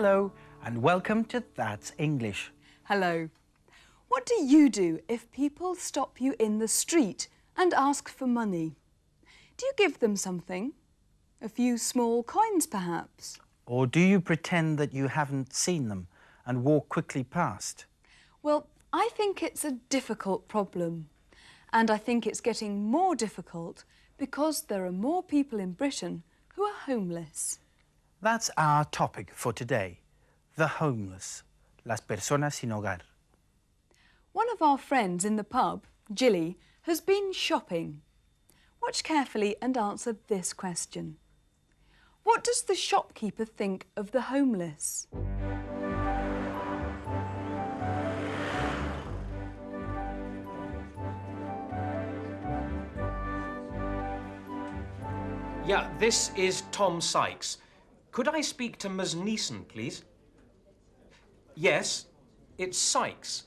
Hello, and welcome to That's English. Hello. What do you do if people stop you in the street and ask for money? Do you give them something? A few small coins, perhaps? Or do you pretend that you haven't seen them and walk quickly past? Well, I think it's a difficult problem. And I think it's getting more difficult because there are more people in Britain who are homeless. That's our topic for today, the homeless, las personas sin hogar. One of our friends in the pub, Jilly, has been shopping. Watch carefully and answer this question. What does the shopkeeper think of the homeless? Yeah, this is Tom Sykes. Could I speak to Ms. Neeson, please? Yes, it's Sykes.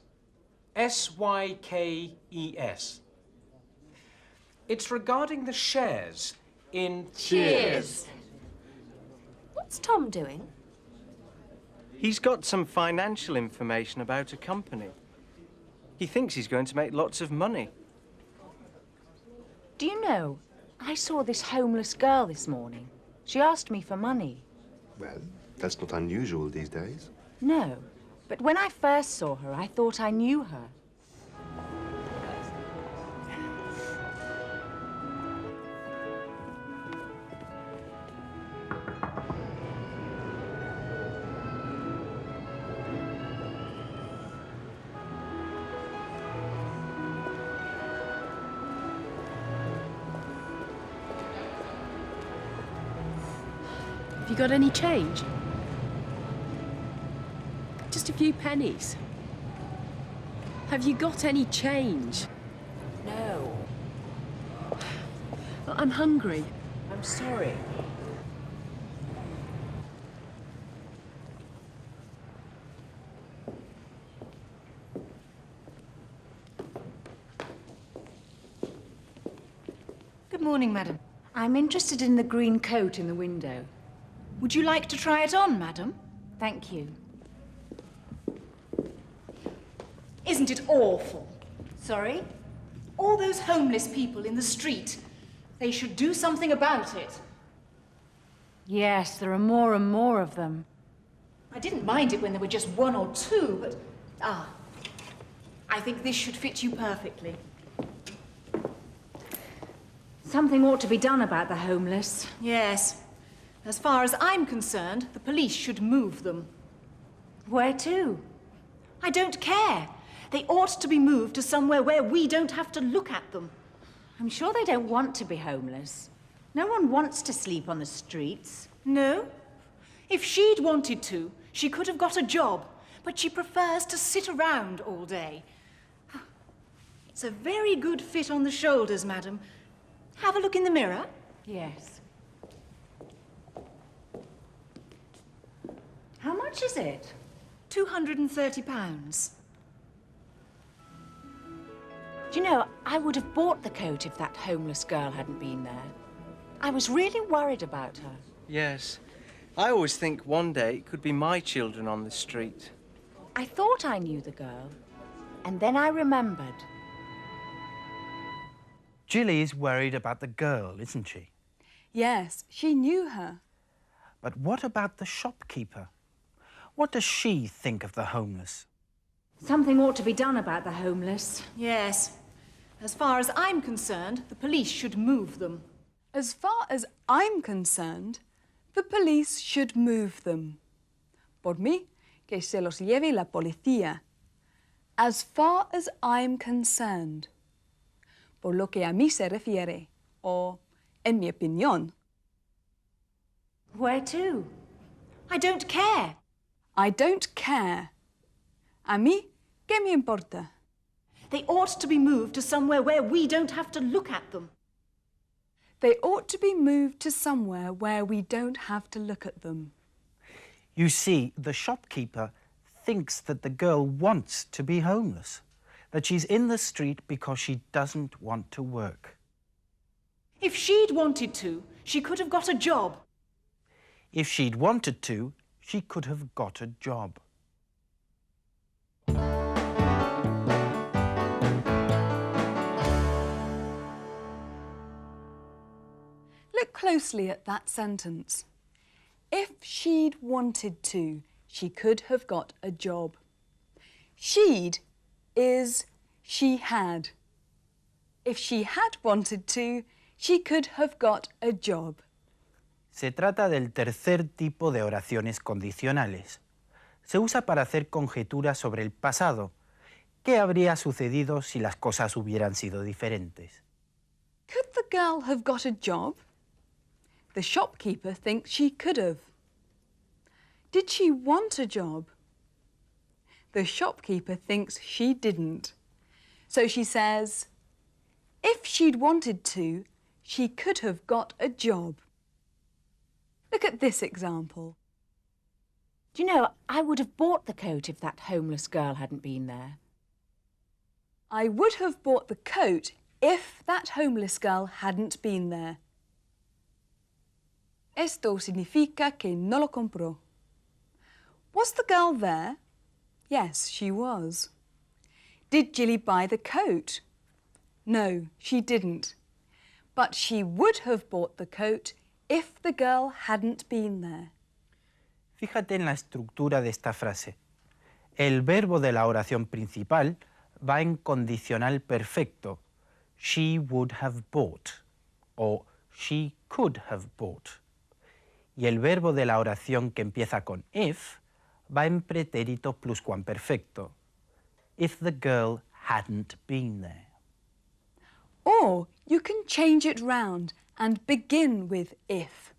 S-Y-K-E-S. It's regarding the shares in... Cheers! What's Tom doing? He's got some financial information about a company. He thinks he's going to make lots of money. Do you know, I saw this homeless girl this morning. She asked me for money. Well, that's not unusual these days. No, but when I first saw her, I thought I knew her. Have you got any change? Just a few pennies. Have you got any change? No. I'm hungry. I'm sorry. Good morning, madam. I'm interested in the green coat in the window. Would you like to try it on, madam? Thank you. Isn't it awful? Sorry? All those homeless people in the street. They should do something about it. Yes, there are more and more of them. I didn't mind it when there were just one or two, but... I think this should fit you perfectly. Something ought to be done about the homeless. Yes. As far as I'm concerned, the police should move them. Where to? I don't care. They ought to be moved to somewhere where we don't have to look at them. I'm sure they don't want to be homeless. No one wants to sleep on the streets. No? If she'd wanted to, she could have got a job, but she prefers to sit around all day. It's a very good fit on the shoulders, madam. Have a look in the mirror. Yes. How much is it? £230. Do you know, I would have bought the coat if that homeless girl hadn't been there. I was really worried about her. Yes. I always think one day it could be my children on the street. I thought I knew the girl, and then I remembered. Jilly is worried about the girl, isn't she? Yes, she knew her. But what about the shopkeeper? What does she think of the homeless? Something ought to be done about the homeless. Yes. As far as I'm concerned, the police should move them. As far as I'm concerned, the police should move them. Por mí, que se los lleve la policía. As far as I'm concerned. Por lo que a mí se refiere, o en mi opinión. Where to? I don't care. I don't care. A mí, ¿qué me importa? They ought to be moved to somewhere where we don't have to look at them. They ought to be moved to somewhere where we don't have to look at them. You see, the shopkeeper thinks that the girl wants to be homeless, that she's in the street because she doesn't want to work. If she'd wanted to, she could have got a job. If she'd wanted to, she could have got a job. Look closely at that sentence. If she'd wanted to, she could have got a job. She'd is she had. If she had wanted to, she could have got a job. Se trata del tercer tipo de oraciones condicionales. Se usa para hacer conjeturas sobre el pasado. ¿Qué habría sucedido si las cosas hubieran sido diferentes? Could the girl have got a job? The shopkeeper thinks she could have. Did she want a job? The shopkeeper thinks she didn't. So she says, if she'd wanted to, she could have got a job. Look at this example. Do you know, I would have bought the coat if that homeless girl hadn't been there. I would have bought the coat if that homeless girl hadn't been there. Esto significa que no lo compró. Was the girl there? Yes, she was. Did Jilly buy the coat? No, she didn't. But she would have bought the coat if the girl hadn't been there. Fíjate en la estructura de esta frase. El verbo de la oración principal va en condicional perfecto. She would have bought o she could have bought. Y el verbo de la oración que empieza con if va en pretérito pluscuamperfecto. If the girl hadn't been there. Or you can change it round and begin with if.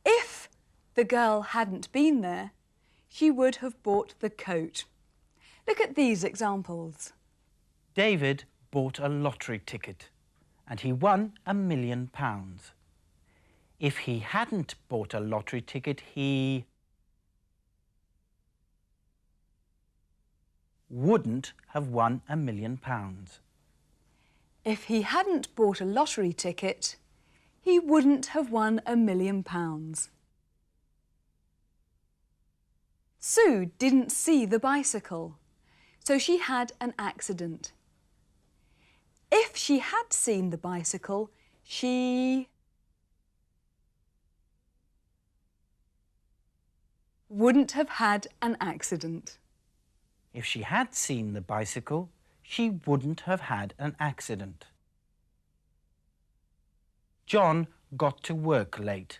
If the girl hadn't been there, she would have bought the coat. Look at these examples. David bought a lottery ticket and he won £1 million. If he hadn't bought a lottery ticket, he wouldn't have won £1 million. If he hadn't bought a lottery ticket, he wouldn't have won £1 million. Sue didn't see the bicycle, so she had an accident. If she had seen the bicycle, she wouldn't have had an accident. If she had seen the bicycle, she wouldn't have had an accident. John got to work late,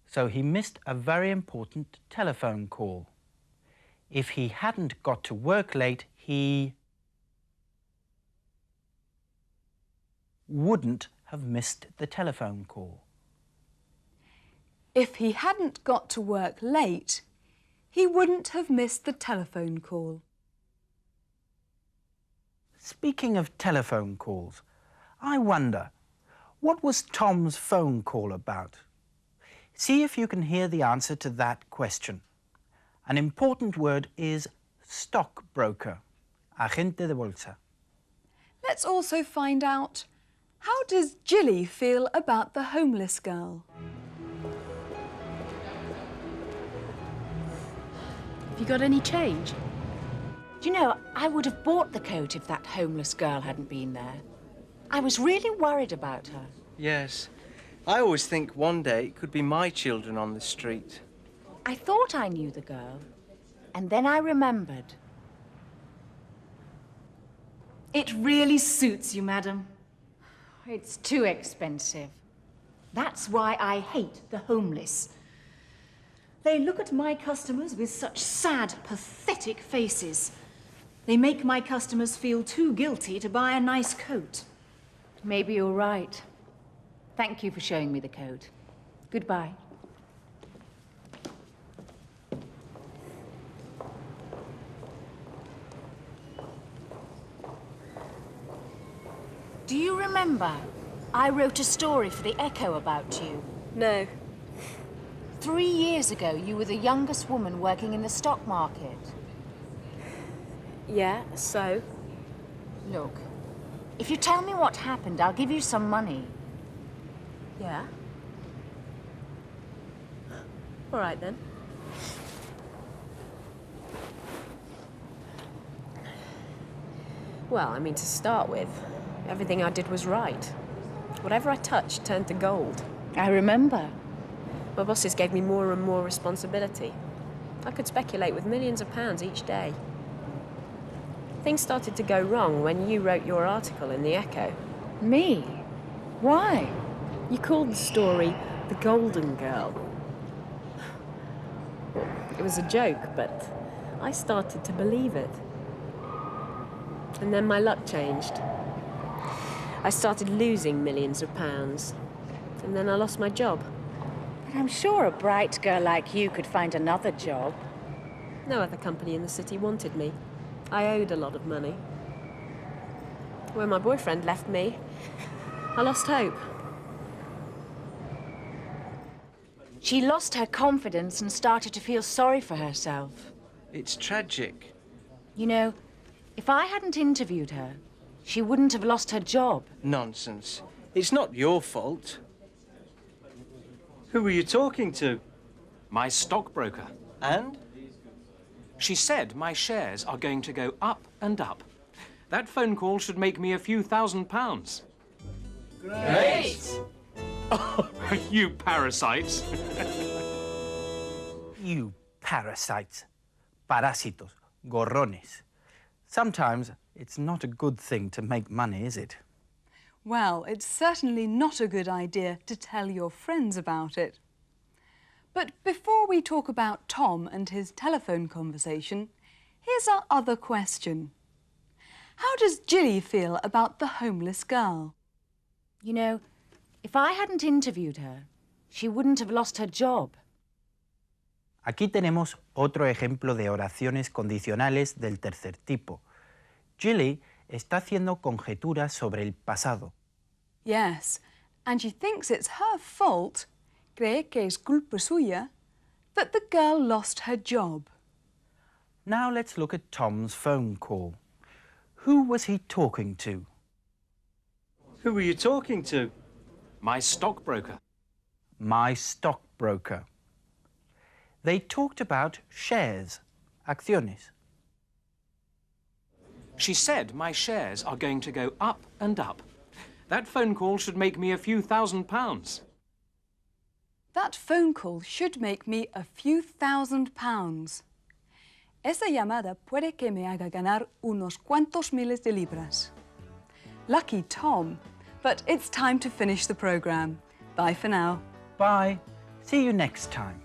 so he missed a very important telephone call. If he hadn't got to work late, he wouldn't have missed the telephone call. If he hadn't got to work late, he wouldn't have missed the telephone call. Speaking of telephone calls, I wonder, what was Tom's phone call about? See if you can hear the answer to that question. An important word is stockbroker, agente de bolsa. Let's also find out, how does Jilly feel about the homeless girl? Have you got any change? Do you know, I would have bought the coat if that homeless girl hadn't been there. I was really worried about her. Yes. I always think one day it could be my children on the street. I thought I knew the girl, and then I remembered. It really suits you, madam. It's too expensive. That's why I hate the homeless. They look at my customers with such sad, pathetic faces. They make my customers feel too guilty to buy a nice coat. Maybe you're right. Thank you for showing me the coat. Goodbye. Do you remember? I wrote a story for the Echo about you. No. 3 years ago, you were the youngest woman working in the stock market. Yeah, so? Look, if you tell me what happened, I'll give you some money. Yeah. All right, then. Well, I mean, to start with, everything I did was right. Whatever I touched turned to gold. I remember. My bosses gave me more and more responsibility. I could speculate with millions of pounds each day. Things started to go wrong when you wrote your article in the Echo. Me? Why? You called the story The Golden Girl. It was a joke, but I started to believe it. And then my luck changed. I started losing millions of pounds. And then I lost my job. But I'm sure a bright girl like you could find another job. No other company in the city wanted me. I owed a lot of money. When my boyfriend left me, I lost hope. She lost her confidence and started to feel sorry for herself. It's tragic. You know, if I hadn't interviewed her, she wouldn't have lost her job. Nonsense. It's not your fault. Who were you talking to? My stockbroker. And? She said my shares are going to go up and up. That phone call should make me a few £1,000s. Great! Oh, you parasites. You parasites. Parásitos. Gorrones. Sometimes it's not a good thing to make money, is it? Well, it's certainly not a good idea to tell your friends about it. But before we talk about Tom and his telephone conversation, here's our other question. How does Jilly feel about the homeless girl? You know, if I hadn't interviewed her, she wouldn't have lost her job. Aquí tenemos otro ejemplo de oraciones condicionales del tercer tipo. Jilly está haciendo conjeturas sobre el pasado. Yes, and she thinks it's her fault, cree que es culpa suya, that the girl lost her job. Now let's look at Tom's phone call. Who was he talking to? Who were you talking to? My stockbroker. My stockbroker. They talked about shares, acciones. She said my shares are going to go up and up. That phone call should make me a few £1,000s. That phone call should make me a few £1,000s. Esa llamada puede que me haga ganar unos cuantos miles de libras. Lucky Tom, but it's time to finish the programme. Bye for now. Bye. See you next time.